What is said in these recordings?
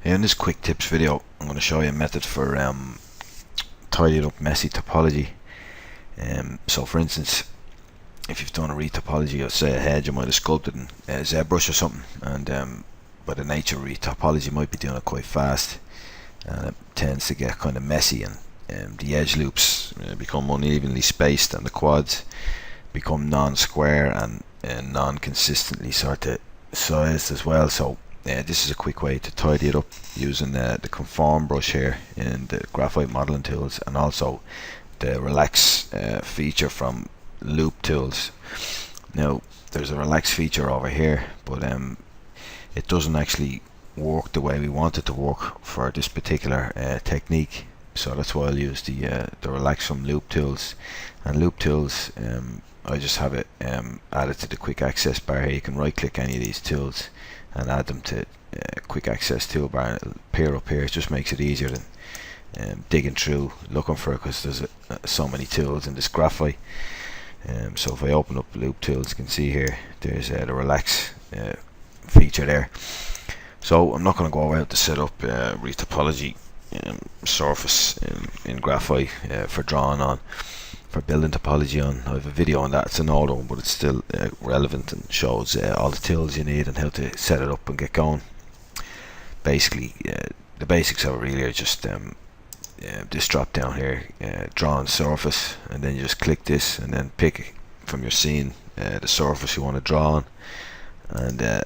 In this quick tips video, I'm going to show you a method for tidying up messy topology. So for instance, if you've done a retopology, let's say a hedge, you might have sculpted in a ZBrush or something, and by the nature of retopology, you might be doing it quite fast, and it tends to get kind of messy, and the edge loops become unevenly spaced, and the quads become non-square and non-consistently sort of sized as well. So this is a quick way to tidy it up using the conform brush here in the Graphite modeling tools, and also the relax feature from loop tools. Now there's a relax feature over here, but it doesn't actually work the way we want it to work for this particular technique, so that's why I'll use the relax from loop tools. And loop tools, I just have it added to the quick access bar here. You can right click any of these tools and add them to quick access toolbar, and it'll appear up here. It just makes it easier than digging through looking for it, because there's so many tools in this Graphite. So if I open up loop tools, you can see here there's the relax feature there. So I'm not going to go about to set up retopology surface in Graphite for drawing on, for building topology on. I have a video on that. It's an old one, but it's still relevant and shows all the tools you need and how to set it up and get going. Basically, the basics of it really are just this drop down here, draw on surface, and then you just click this and then pick from your scene the surface you want to draw on, and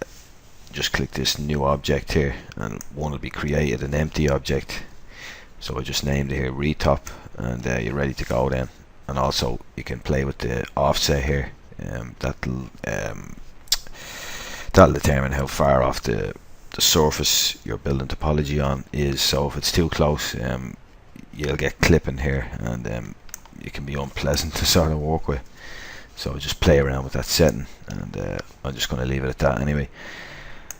just click this new object here, and one will be created, an empty object. So I just named it here retop, and you're ready to go then. And also you can play with the offset here. That'll determine how far off the surface you're building topology on is. So if it's too close, you'll get clipping here, and it can be unpleasant to sort of work with. So just play around with that setting, and I'm just going to leave it at that anyway.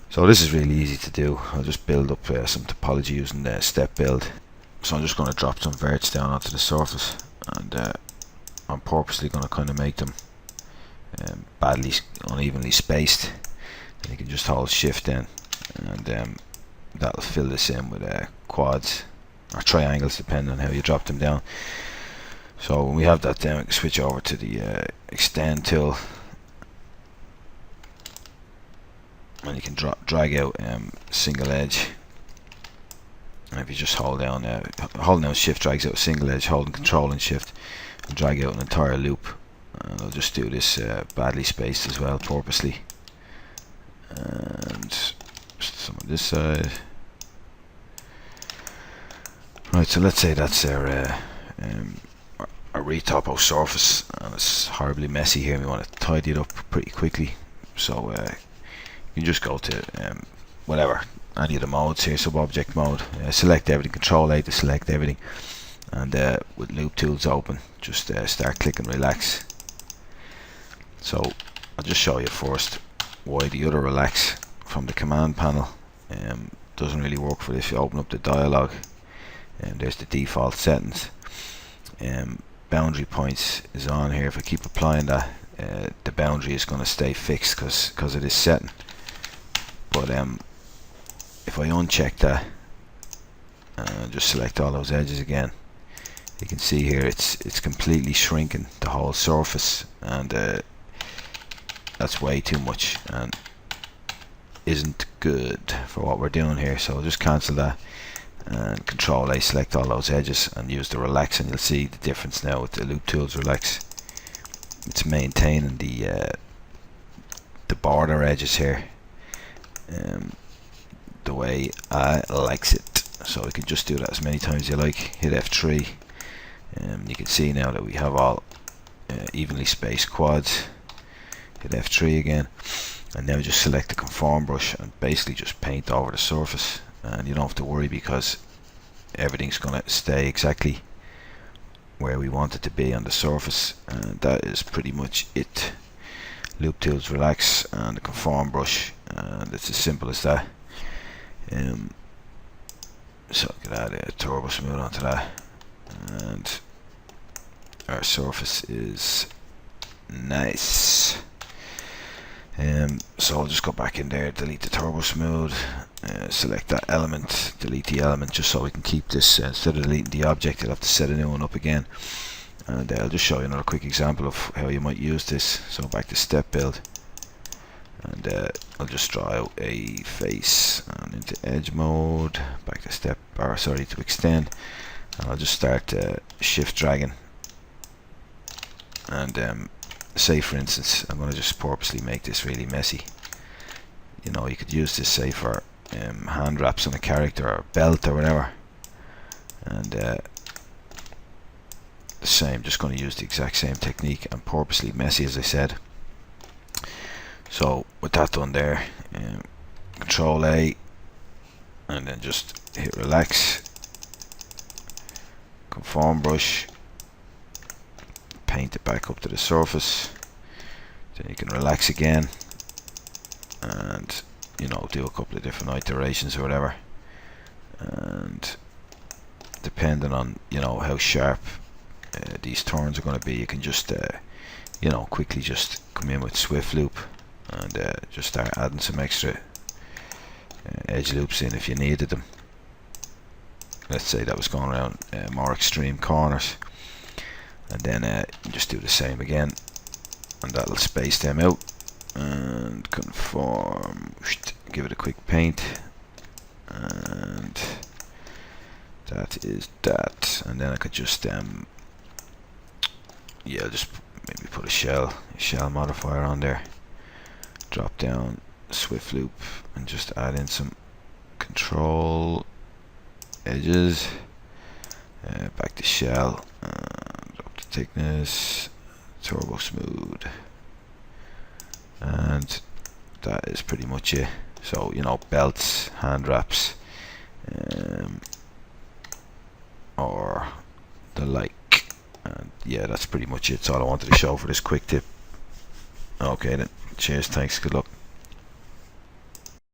So this is really easy to do. I'll just build up some topology using the step build. So I'm just going to drop some verts down onto the surface, and I'm purposely going to kind of make them badly unevenly spaced. And you can just hold shift in, and that'll fill this in with quads or triangles, depending on how you drop them down. So when we have that down, we can switch over to the extend tool, and you can drag out single edge. And if you just hold down shift drags out a single edge, holding control and shift, and drag out an entire loop. And I'll just do this badly spaced as well, purposely, and some on this side. Right, so let's say that's our retopo surface, and it's horribly messy here, and we want to tidy it up pretty quickly. So you just go to whatever, any of the modes here, sub-object mode, select everything, control A to select everything, and with loop tools open, just start clicking relax. So I'll just show you first why the other relax from the command panel doesn't really work for this. You open up the dialog, and there's the default settings. Boundary points is on here. If I keep applying that, the boundary is going to stay fixed because it is setting. But if I uncheck that and just select all those edges again, you can see here it's completely shrinking the whole surface, and that's way too much and isn't good for what we're doing here. So I'll just cancel that and control A, select all those edges, and use the relax, and you'll see the difference now with the loop tools relax. It's maintaining the border edges here the way I likes it. So we can just do that as many times as you like. Hit F3, and you can see now that we have all evenly spaced quads. Hit F3 again, and now just select the conform brush and basically just paint over the surface, and you don't have to worry because everything's going to stay exactly where we want it to be on the surface. And that is pretty much it. Loop tools relax and the conform brush, and it's as simple as that. So I can add a turbo smooth onto that, and our surface is nice. So I'll just go back in there, delete the turbo smooth, select that element, delete the element, just so we can keep this. Instead of deleting the object, I'll have to set a new one up again. And I'll just show you another quick example of how you might use this. So back to step build, and I'll just draw out a face, and into edge mode, back to step, or sorry, to extend, and I'll just start shift dragging. And say for instance, I'm going to just purposely make this really messy. You know, you could use this, say, for hand wraps on a character or belt or whatever. And the same, just going to use the exact same technique, and purposely messy, as I said. So with that done there, Control A, and then just hit relax, conform brush, paint it back up to the surface. Then you can relax again, and you know, do a couple of different iterations or whatever. And depending on, you know, how sharp these turns are going to be, you can just you know, quickly just come in with swift loop and just start adding some extra edge loops in if you needed them. Let's say that was going around more extreme corners, and then just do the same again, and that'll space them out. And conform, give it a quick paint, and that is that. And then I could just yeah, just maybe put a shell modifier on there, drop down swift loop, and just add in some control edges, back to shell, drop the thickness, turbo smooth, and that is pretty much it. So, you know, belts, hand wraps, or the like. And yeah, that's pretty much it. That's all I wanted to show for this quick tip. Okay then, cheers, thanks, good luck.